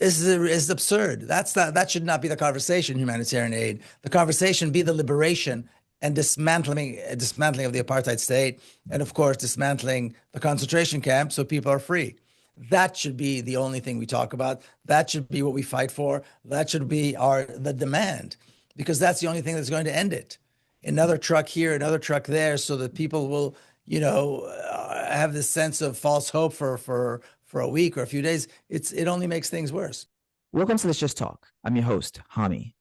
is absurd. That should not be the conversation, humanitarian aid. The conversation be the liberation and dismantling of the apartheid state, and of course, dismantling the concentration camps so people are free. That should be the only thing we talk about. That should be what we fight for. That should be the demand, because that's the only thing that's going to end it. Another truck here, another truck there, so that people will, have this sense of false hope for a week or a few days. It only makes things worse. Welcome to Let's Just Talk. I'm your host, Hammi.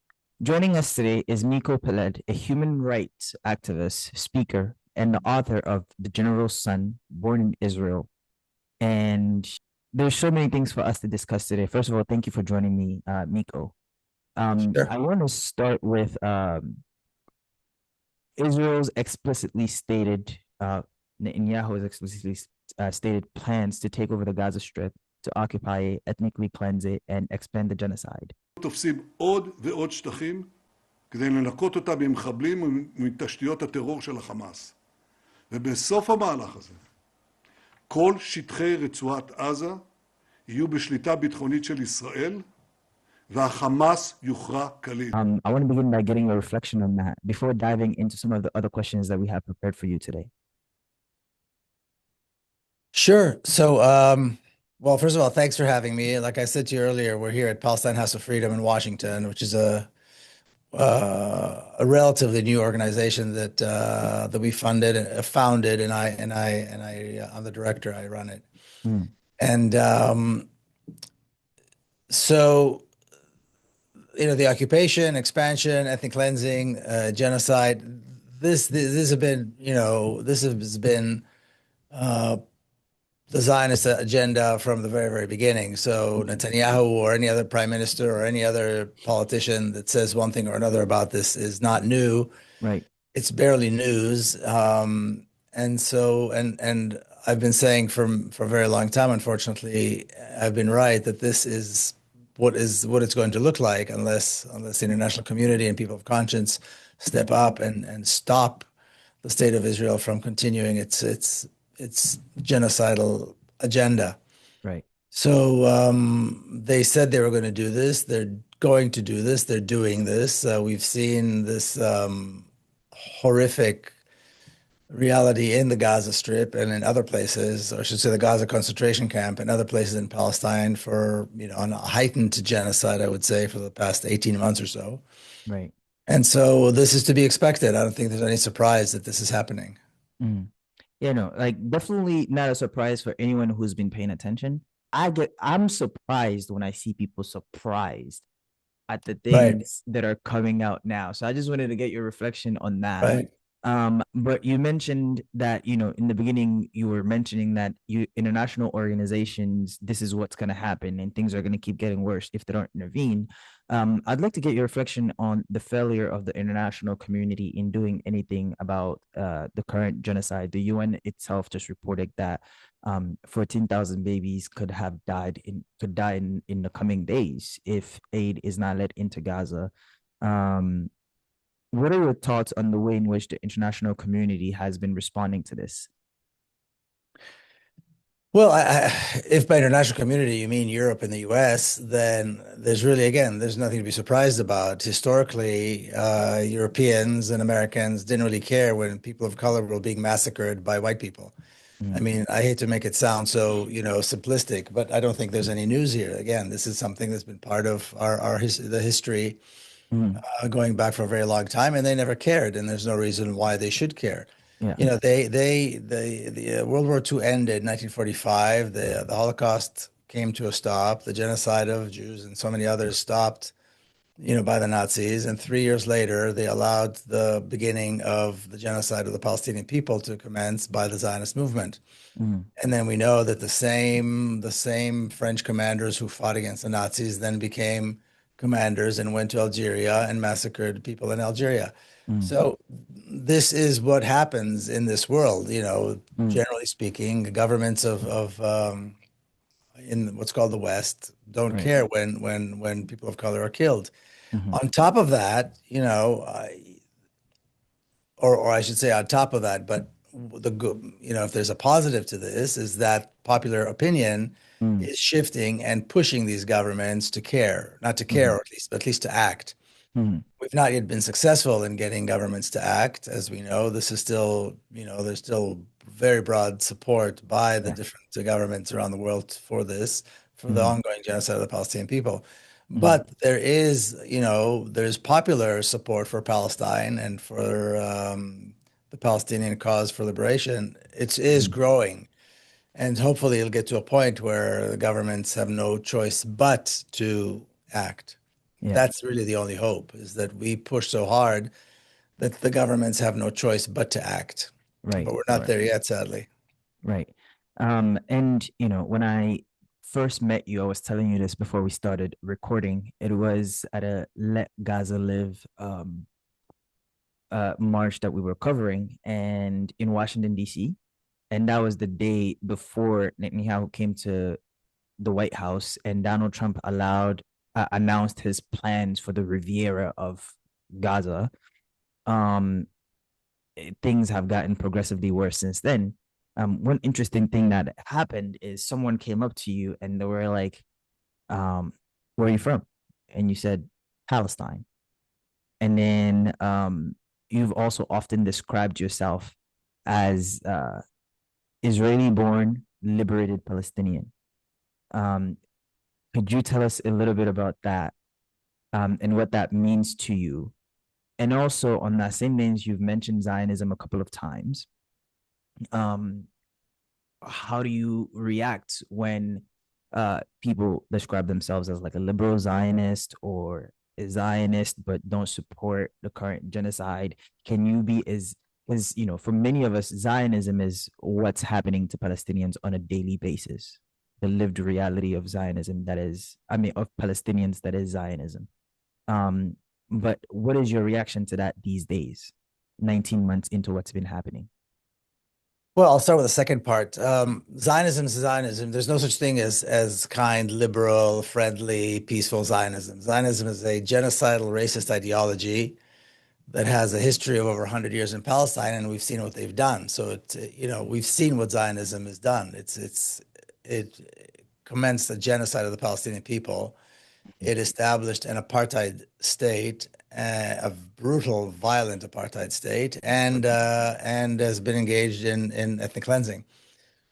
Joining us today is Miko Peled, a human rights activist, speaker, and the author of The General's Son, Born in Israel. And there's so many things for us to discuss today. First of all, thank you for joining me, Miko. Sure. I want to start with Israel's explicitly stated, Netanyahu's explicitly stated plans to take over the Gaza Strip, to occupy it, ethnically cleanse it, and expand the genocide. תופסים עוד ועוד שטחים כדי לנקות אותה ממחבלים ומתשתיות הטרור של החמאס. ובסוף המהלך הזה, כל שטחי רצועת עזה יהיו בשליטה ביטחונית של ישראל, והחמאס יוכרע כליל. I want to begin by getting a reflection on that before diving into some of the other questions that we have prepared for you today. Sure. So, well, first of all, thanks for having me. Like I said to you earlier, we're here at Palestine House of Freedom in Washington, which is a relatively new organization that we founded, and I'm the director. I run it, and so the occupation, expansion, ethnic cleansing, genocide. This has been the Zionist agenda from the very, very beginning. So Netanyahu or any other prime minister or any other politician that says one thing or another about this is not new. Right. It's barely news. And I've been saying for a very long time, unfortunately, I've been right that this is what it's going to look like unless the international community and people of conscience step up and stop the state of Israel from continuing its genocidal agenda. Right. So they said they were going to do this. They're going to do this. They're doing this. We've seen this horrific reality in the Gaza Strip and in other places, or I should say the Gaza concentration camp and other places in Palestine on a heightened genocide, I would say, for the past 18 months or so. Right. And so this is to be expected. I don't think there's any surprise that this is happening. Yeah, no, definitely not a surprise for anyone who's been paying attention. I'm surprised when I see people surprised at the things that are coming out now. So I just wanted to get your reflection on that. Right. But you mentioned that, in the beginning, you were mentioning that international organizations, this is what's going to happen and things are going to keep getting worse if they don't intervene. I'd like to get your reflection on the failure of the international community in doing anything about the current genocide. The UN itself just reported that 14,000 babies could die in the coming days if aid is not let into Gaza. What are your thoughts on the way in which the international community has been responding to this? Well, if by international community you mean Europe and the US, then there's nothing to be surprised about. Historically, Europeans and Americans didn't really care when people of color were being massacred by white people. I mean, I hate to make it sound so, simplistic, but I don't think there's any news here. Again, this is something that's been part of the history going back for a very long time, and they never cared, and there's no reason why they should care. Yeah. The World War II ended in 1945. The Holocaust came to a stop. The genocide of Jews and so many others stopped, by the Nazis. And 3 years later, they allowed the beginning of the genocide of the Palestinian people to commence by the Zionist movement. And then we know that the same French commanders who fought against the Nazis then became commanders and went to Algeria and massacred people in Algeria. So this is what happens in this world, generally speaking. Governments in what's called the West don't care when people of color are killed. On top of that, or I should say on top of that, but if there's a positive to this, is that popular opinion Mm, is shifting and pushing these governments to care, not to care, mhm, or at least to act. mhm. We've not yet been successful in getting governments to act, as we know. This is still, there's still very broad support by the Yeah. different governments around the world for this, for the Mhm, ongoing genocide of the Palestinian people. mhm. But there is, there's popular support for Palestine and for the Palestinian cause for liberation. It is Mhm. growing. And hopefully it'll get to a point where the governments have no choice but to act. Yeah. That's really the only hope, is that we push so hard that the governments have no choice but to act. Right. But we're not Right. there yet, sadly. Right. And when I first met you, I was telling you this before we started recording. It was at a Let Gaza Live march that we were covering and in Washington, D.C. And that was the day before Netanyahu came to the White House and Donald Trump announced his plans for the Riviera of Gaza. Um, Things have gotten progressively worse since then. One interesting thing that happened is someone came up to you and they were like, "Where are you from?" And you said Palestine. And then you've also often described yourself as Israeli-born, liberated Palestinian. Um, could you tell us a little bit about that and what that means to you? And also on that same vein, you've mentioned Zionism a couple of times. Um, how do you react when people describe themselves as like a liberal Zionist or a Zionist but don't support the current genocide? Can you be as because for many of us, Zionism is what's happening to Palestinians on a daily basis, the lived reality of Zionism that is, I mean, of Palestinians that is Zionism. Um, but what is your reaction to that these days, 19 months into what's been happening? Well, I'll start with the second part. Zionism is Zionism. There's no such thing as kind, liberal, friendly, peaceful Zionism. Zionism is a genocidal, racist ideology that has a history of over 100 years in Palestine, and we've seen what they've done. So we've seen what Zionism has done. It commenced the genocide of the Palestinian people. It established an apartheid state, a brutal, violent apartheid state, and has been engaged in ethnic cleansing.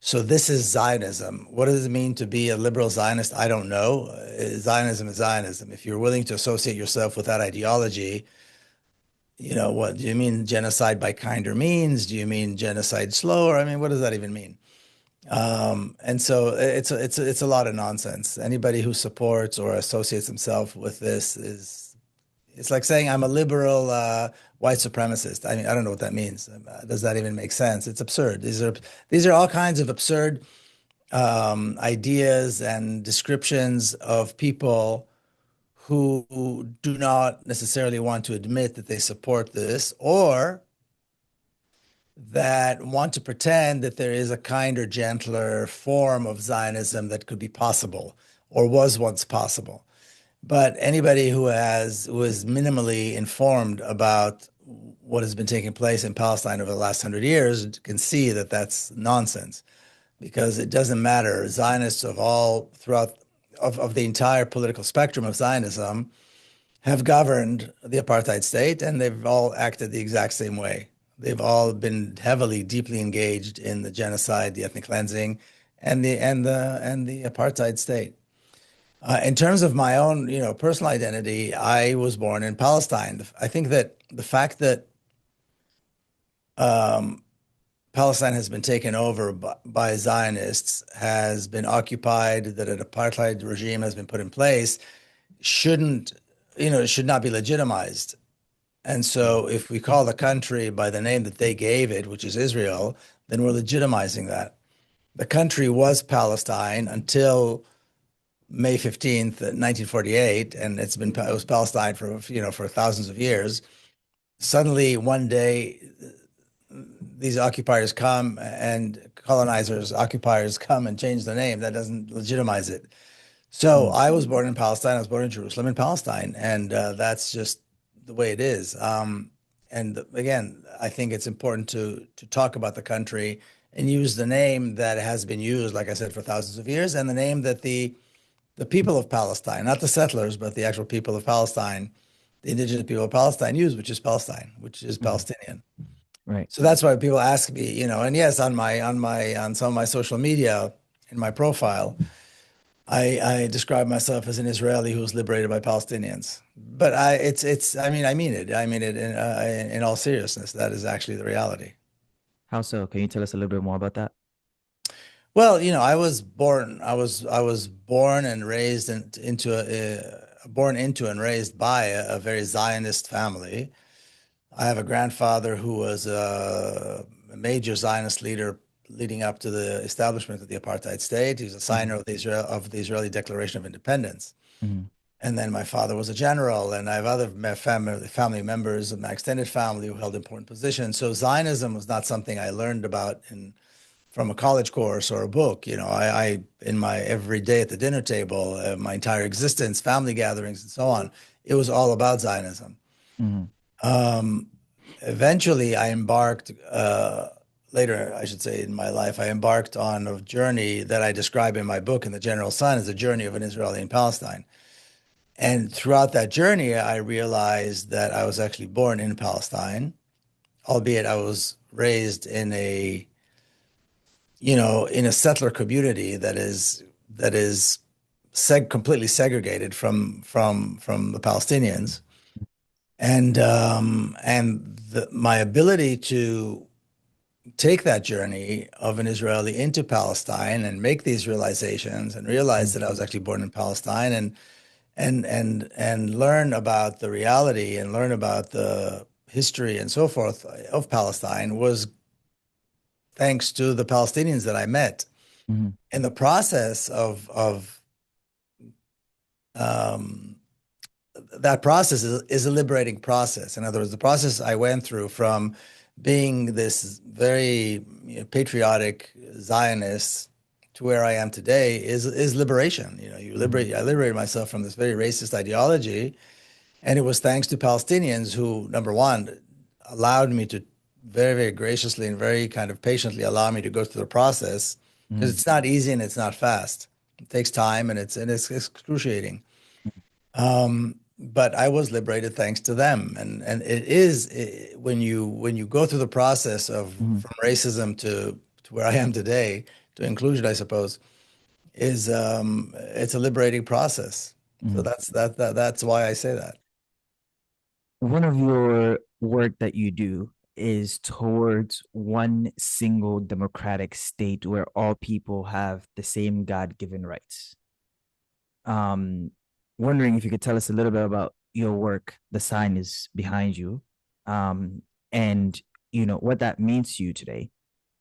So this is Zionism. What does it mean to be a liberal Zionist? I don't know. Zionism is Zionism. If you're willing to associate yourself with that ideology, what do you mean genocide by kinder means? Do you mean genocide slower? I mean, what does that even mean? And so it's a lot of nonsense. Anybody who supports or associates himself with this it's like saying I'm a liberal white supremacist. I mean, I don't know what that means. Does that even make sense? It's absurd. These are all kinds of absurd ideas and descriptions of people who do not necessarily want to admit that they support this, or that want to pretend that there is a kinder, gentler form of Zionism that could be possible or was once possible. But anybody who is minimally informed about what has been taking place in Palestine over the last 100 years can see that that's nonsense, because it doesn't matter. Zionists of all throughout of the entire political spectrum of Zionism have governed the apartheid state, and they've all acted the exact same way. They've all been heavily, deeply engaged in the genocide, the ethnic cleansing, and the apartheid state. In terms of my own, personal identity, I was born in Palestine. I think that the fact that Palestine has been taken over by Zionists, has been occupied, that an apartheid regime has been put in place, shouldn't, it should not be legitimized. And so if we call the country by the name that they gave it, which is Israel, then we're legitimizing that. The country was Palestine until May 15th, 1948, and it was Palestine for thousands of years. Suddenly, one day, these occupiers come and occupiers come and change the name. That doesn't legitimize it. So Mm, I was born in Palestine. I was born in Jerusalem, in Palestine, and that's just the way it is. And again, I think it's important to talk about the country and use the name that has been used, like I said, for thousands of years, and the name that the people of Palestine, not the settlers, but the actual people of Palestine, the indigenous people of Palestine use, which is Palestine, which is Palestinian. Right. So that's why people ask me, and yes, on some of my social media, in my profile, I describe myself as an Israeli who was liberated by Palestinians. But I mean it. I mean it in all seriousness. That is actually the reality. How so? Can you tell us a little bit more about that? Well, I was born and raised born into and raised by a very Zionist family. I have a grandfather who was a major Zionist leader leading up to the establishment of the apartheid state. He was a signer of the Israeli Declaration of Independence. Mhm. And then my father was a general, and I have other family members of my extended family who held important positions. So Zionism was not something I learned about from a college course or a book. I in my every day at the dinner table, my entire existence, family gatherings, and so on, it was all about Zionism. Mhm. Um, Eventually, I embarked, later, I should say, in my life, I embarked on a journey that I describe in my book, In the General Sun, as a journey of an Israeli in Palestine. And throughout that journey, I realized that I was actually born in Palestine, albeit I was raised in a settler community that is completely segregated from the Palestinians. And my ability to take that journey of an Israeli into Palestine and make these realizations and realize that I was actually born in Palestine and learn about the reality and learn about the history and so forth of Palestine was thanks to the Palestinians that I met. Mhm. And the process of um, that process is a liberating process. In other words, the process I went through from being this very patriotic Zionist to where I am today is liberation. I liberated myself from this very racist ideology, and it was thanks to Palestinians who, number one, allowed me to very, very graciously and very kind of patiently allow me to go through the process because Mhm. it's not easy and it's not fast. It takes time and it's excruciating. But I was liberated thanks to them, and when you go through the process of Mhm. from racism to where I am today to inclusion, I suppose, is it's a liberating process. So Mhm. that's why I say that. One of your work that you do is towards one single democratic state where all people have the same God-given rights. Um, Wondering if you could tell us a little bit about your work. The sign is behind you, and what that means to you today,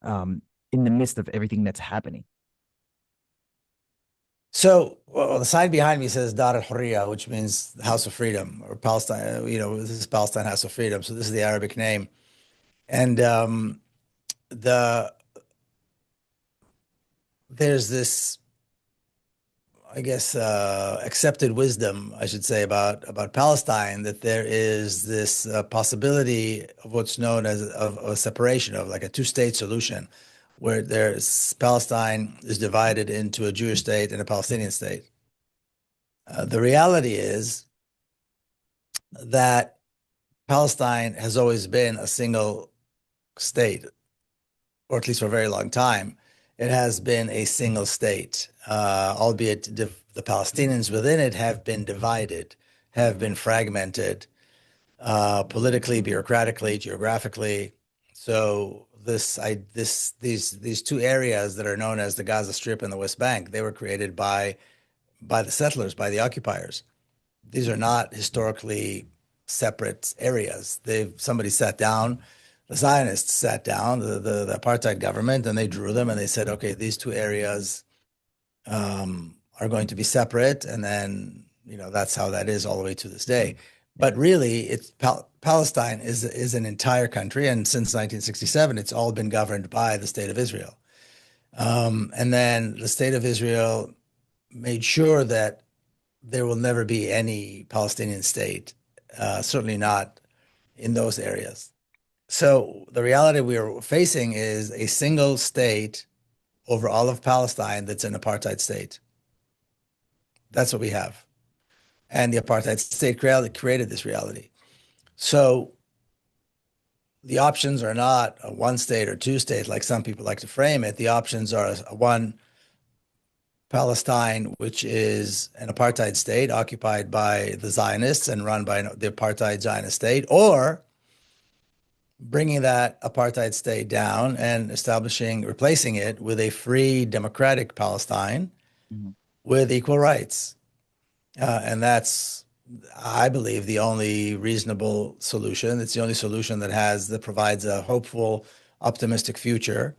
in the midst of everything that's happening. So, well, the sign behind me says Dar al Hurriya, which means House of Freedom or Palestine. This is Palestine House of Freedom. So this is the Arabic name, and the there's this, I guess, accepted wisdom, I should say, about Palestine, that there is this possibility of what's known as of a separation of like a two-state solution, where Palestine is divided into a Jewish state and a Palestinian state. The reality is that Palestine has always been a single state, or at least for a very long time. It has been a single state, albeit the Palestinians within it have been divided, have been fragmented politically, bureaucratically, geographically. So these two areas that are known as the Gaza Strip and the West Bank, they were created by the settlers, by the occupiers. These are not historically separate areas. Somebody sat down, the Zionists sat down, the apartheid government, and they drew them and they said, okay, these two areas are going to be separate, and then that's how that is all the way to this day. But really, Palestine is an entire country, and since 1967, it's all been governed by the state of Israel. And then the state of Israel made sure that there will never be any Palestinian state, certainly not in those areas. So the reality we are facing is a single state over all of Palestine that's an apartheid state. That's what we have. And the apartheid state created this reality. So the options are not a one state or two state, like some people like to frame it. The options are a one Palestine, which is an apartheid state occupied by the Zionists and run by the apartheid Zionist state, or bringing that apartheid state down and replacing it with a free, democratic Palestine with equal rights. And that's, I believe, the only reasonable solution. It's the only solution that provides a hopeful, optimistic future.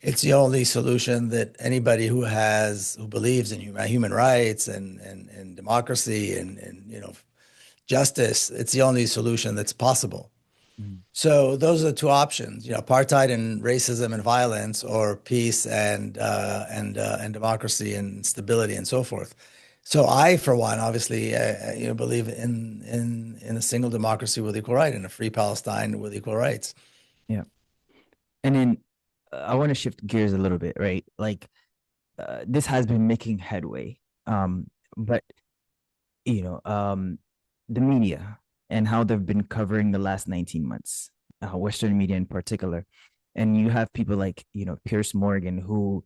It's the only solution that anybody who believes in human rights and democracy and justice, it's the only solution that's possible. So those are the two options, apartheid and racism and violence, or peace and democracy and stability and so forth. So I, for one, obviously, believe in a single democracy with equal right, and a free Palestine with equal rights. Yeah. And then I want to shift gears a little bit, right? Like this has been making headway, but the media and how they've been covering the last 19 months, Western media in particular, and you have people like Piers Morgan, who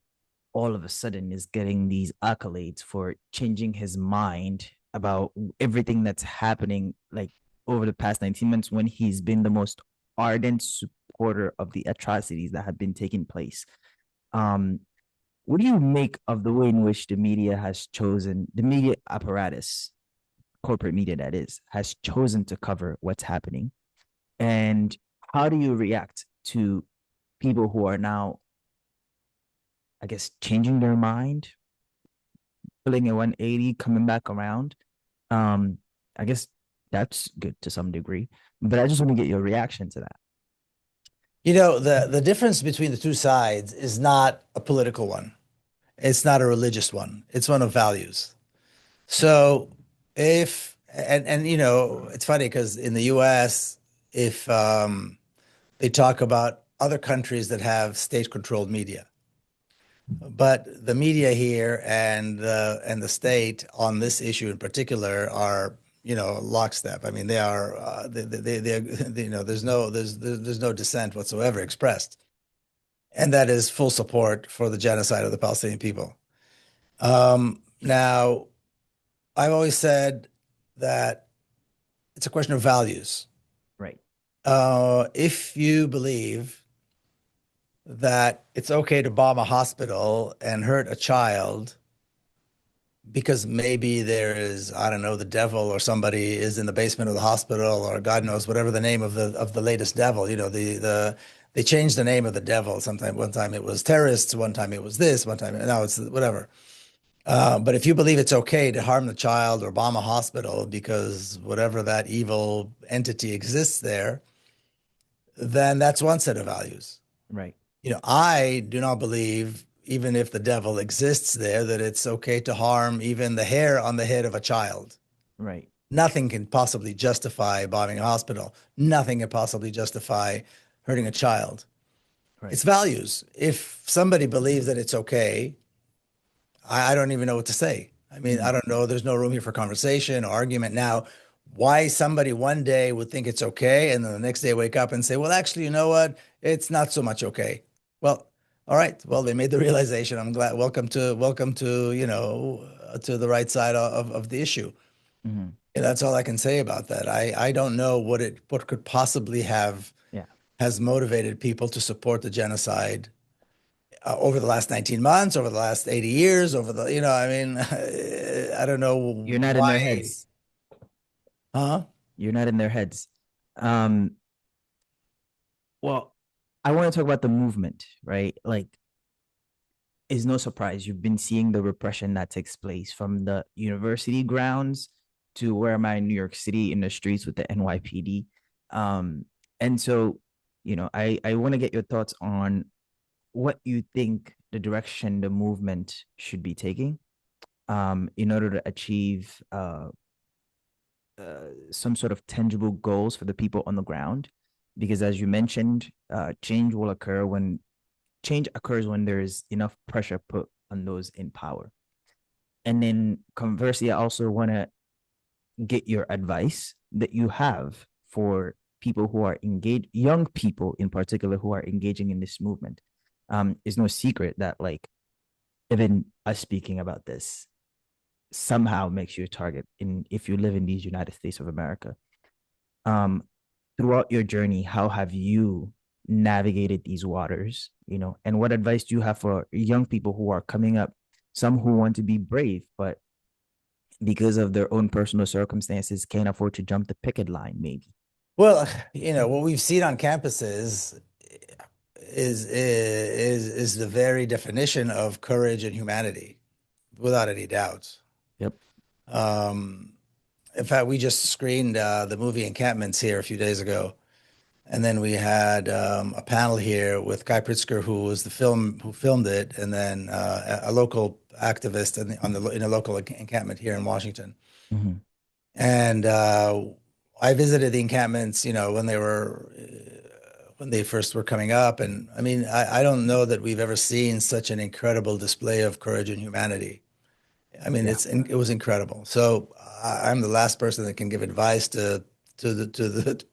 all of a sudden is getting these accolades for changing his mind about everything that's happening, like over the past 19 months, when he's been the most ardent supporter of the atrocities that have been taking place. What do you make of the way in which the media apparatus, corporate media that is, has chosen to cover what's happening? And how do you react to people who are now, I guess, changing their mind, pulling a 180, coming back around? I guess that's good to some degree, but I just want to get your reaction to that. The difference between the two sides is not a political one. It's not a religious one. It's one of values. So it's funny because in the US, if they talk about other countries that have state-controlled media, but the media here and the state on this issue in particular are lockstep. I mean, they are there's no dissent whatsoever expressed, and that is full support for the genocide of the Palestinian people. Now, I've always said that it's a question of values. Right. If you believe that it's okay to bomb a hospital and hurt a child because maybe there is, I don't know, the devil or somebody is in the basement of the hospital, or God knows whatever the name of the latest devil, they changed the name of the devil. One time it was terrorists, one time it was this, one time now it's whatever. But if you believe it's okay to harm the child or bomb a hospital because whatever that evil entity exists there, then that's one set of values. Right. I do not believe, even if the devil exists there, that it's okay to harm even the hair on the head of a child. Right. Nothing can possibly justify bombing a hospital. Nothing can possibly justify hurting a child. Right. It's values. If somebody believes that it's okay, I don't even know what to say. I mean, I don't know. There's no room here for conversation or argument. Now, why somebody one day would think it's okay and then the next day wake up and say, well, actually, you know what? It's not so much okay. Well, all right. Well, they made the realization. I'm glad. Welcome to to the right side of the issue. Mm-hmm. Yeah, that's all I can say about that. I don't know what could possibly has motivated people to support the genocide over the last 19 months, over the last 80 years, I mean, I don't know. You're not in their heads. Huh? You're not in their heads. Well, I want to talk about the movement, right? Like, it's no surprise you've been seeing the repression that takes place from the university grounds to where am I in New York City in the streets with the NYPD. And so, I want to get your thoughts on what you think the direction the movement should be taking in order to achieve some sort of tangible goals for the people on the ground. because as you mentioned, change occurs when there is enough pressure put on those in power. And then conversely, I also want to get your advice that you have for people who are engaged, young people in particular who are engaging in this movement. It's no secret that like even us speaking about this somehow makes you a target in if you live in these United States of America. Um, Throughout your journey, how have you navigated these waters? You know, and what advice do you have for young people who are coming up? Some who want to be brave, but because of their own personal circumstances can't afford to jump the picket line, maybe. Well, what we've seen on campuses is the very definition of courage and humanity, without any doubt. Yep. Um, in fact, we just screened the movie Encampments here a few days ago, and then we had a panel here with Guy Pritzker, who filmed it, and then a local activist in a local encampment here in Washington. Mm-hmm. And I visited the encampments, when they first were coming up, and I mean, I don't know that we've ever seen such an incredible display of courage and humanity. I mean, Yeah. it was incredible. So I'm the last person that can give advice to the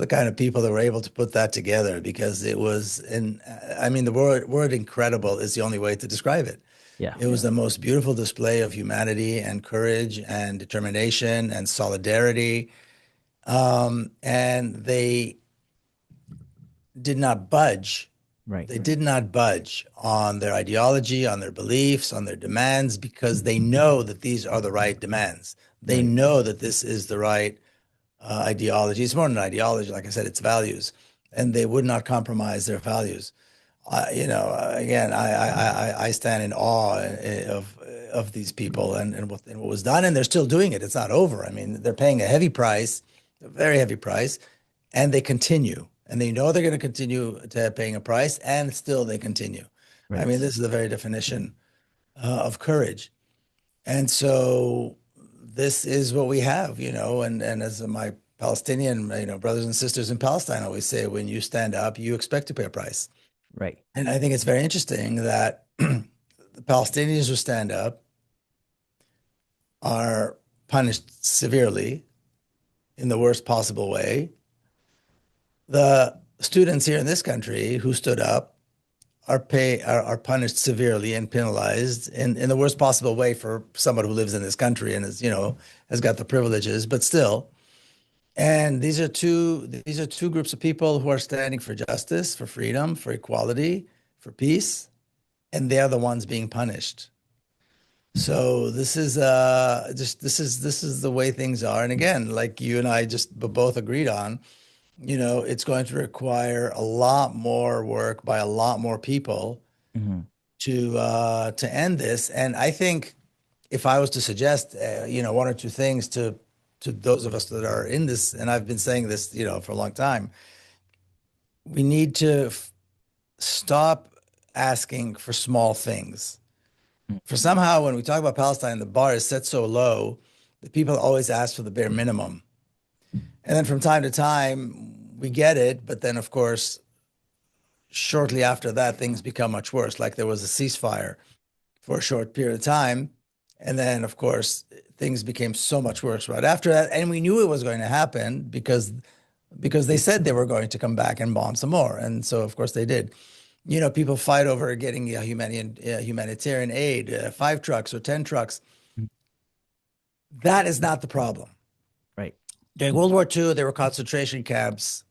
kind of people that were able to put that together, because it was, and I mean, the word incredible is the only way to describe it. Yeah. It was the most beautiful display of humanity and courage and determination and solidarity. And they did not budge. Right. They did not budge on their ideology, on their beliefs, on their demands, because they know that these are the right demands. They Right. know that this is the right ideology. It's more than an ideology, like I said, it's values, and they would not compromise their values. Again, I stand in awe of these people and what was done, and they're still doing it. It's not over. I mean, they're paying a heavy price, a very heavy price, and they continue, and they know they're going to continue to paying a price, and still they continue. Right. I mean, this is the very definition of courage, and so this is what we have, and as my Palestinian, brothers and sisters in Palestine always say, when you stand up, you expect to pay a price. Right. And I think it's very interesting that the Palestinians who stand up are punished severely in the worst possible way. The students here in this country who stood up are punished severely and penalized in the worst possible way for someone who lives in this country and has got the privileges, but still. And these are two groups of people who are standing for justice, for freedom, for equality, for peace, and they are the ones being punished. So this is this is the way things are. And again, like you and I just both agreed on, it's going to require a lot more work by a lot more people Mm-hmm. to end this. And I think if I was to suggest, one or two things to those of us that are in this, and I've been saying this, for a long time, we need to stop asking for small things. For somehow, when we talk about Palestine, the bar is set so low that people always ask for the bare minimum. And then from time to time, we get it. But then, of course, shortly after that, things become much worse. Like there was a ceasefire for a short period of time. And then, of course, things became so much worse right after that. And we knew it was going to happen because they said they were going to come back and bomb some more. And so, of course, they did. People fight over getting humanitarian aid, 5 trucks or 10 trucks. That is not the problem. Right. During World War II, there were concentration camps,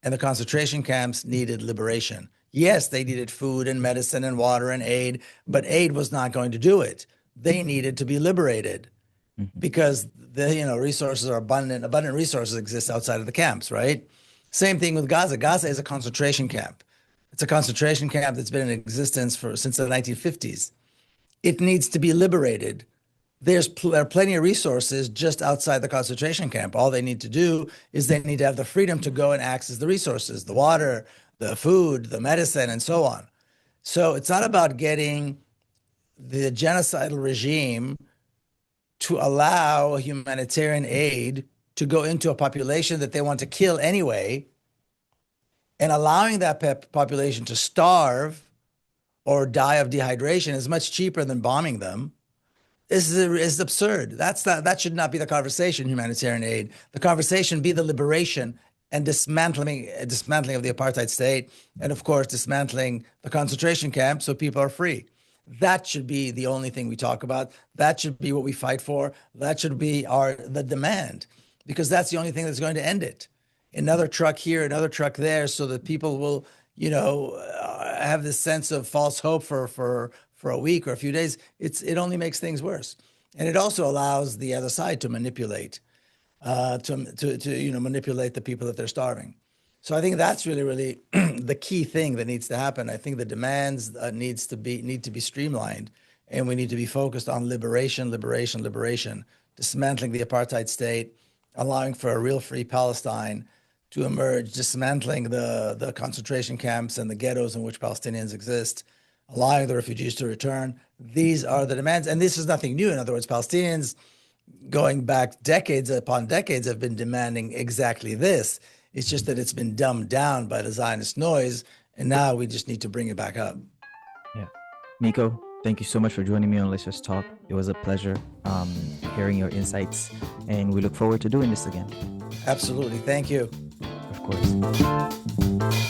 and the concentration camps needed liberation. Yes, they needed food and medicine and water and aid, but aid was not going to do it. They needed to be liberated because the resources are abundant. Abundant resources exist outside of the camps, right? Same thing with Gaza. Gaza is a concentration camp. It's a concentration camp that's been in existence since the 1950s. It needs to be liberated. There are plenty of resources just outside the concentration camp. All they need to do is they need to have the freedom to go and access the resources, the water, the food, the medicine, and so on. So it's not about getting the genocidal regime to allow humanitarian aid to go into a population that they want to kill anyway, And allowing that population to starve or die of dehydration is much cheaper than bombing them. Is absurd. That should not be the conversation, humanitarian aid. The conversation be the liberation and dismantling of the apartheid state, and of course dismantling the concentration camps so people are free. That should be the only thing we talk about. That should be what we fight for. That should be the demand, because that's the only thing that's going to end it. Another truck here, another truck there, so that people will, have this sense of false hope for a week or a few days. It only makes things worse, and it also allows the other side to manipulate, manipulate the people that they're starving. So I think that's really the key thing that needs to happen. I think the demands need to be streamlined, and we need to be focused on liberation, dismantling the apartheid state, allowing for a real free Palestine to emerge, dismantling the concentration camps and the ghettos in which Palestinians exist, allowing the refugees to return. These are the demands, and this is nothing new. In other words, Palestinians going back decades upon decades have been demanding exactly this. It's just that it's been dumbed down by the Zionist noise, and now we just need to bring it back up. Yeah. Miko, thank you so much for joining me on Let's Just Talk. It was a pleasure hearing your insights, and we look forward to doing this again. Absolutely. Thank you. Of course.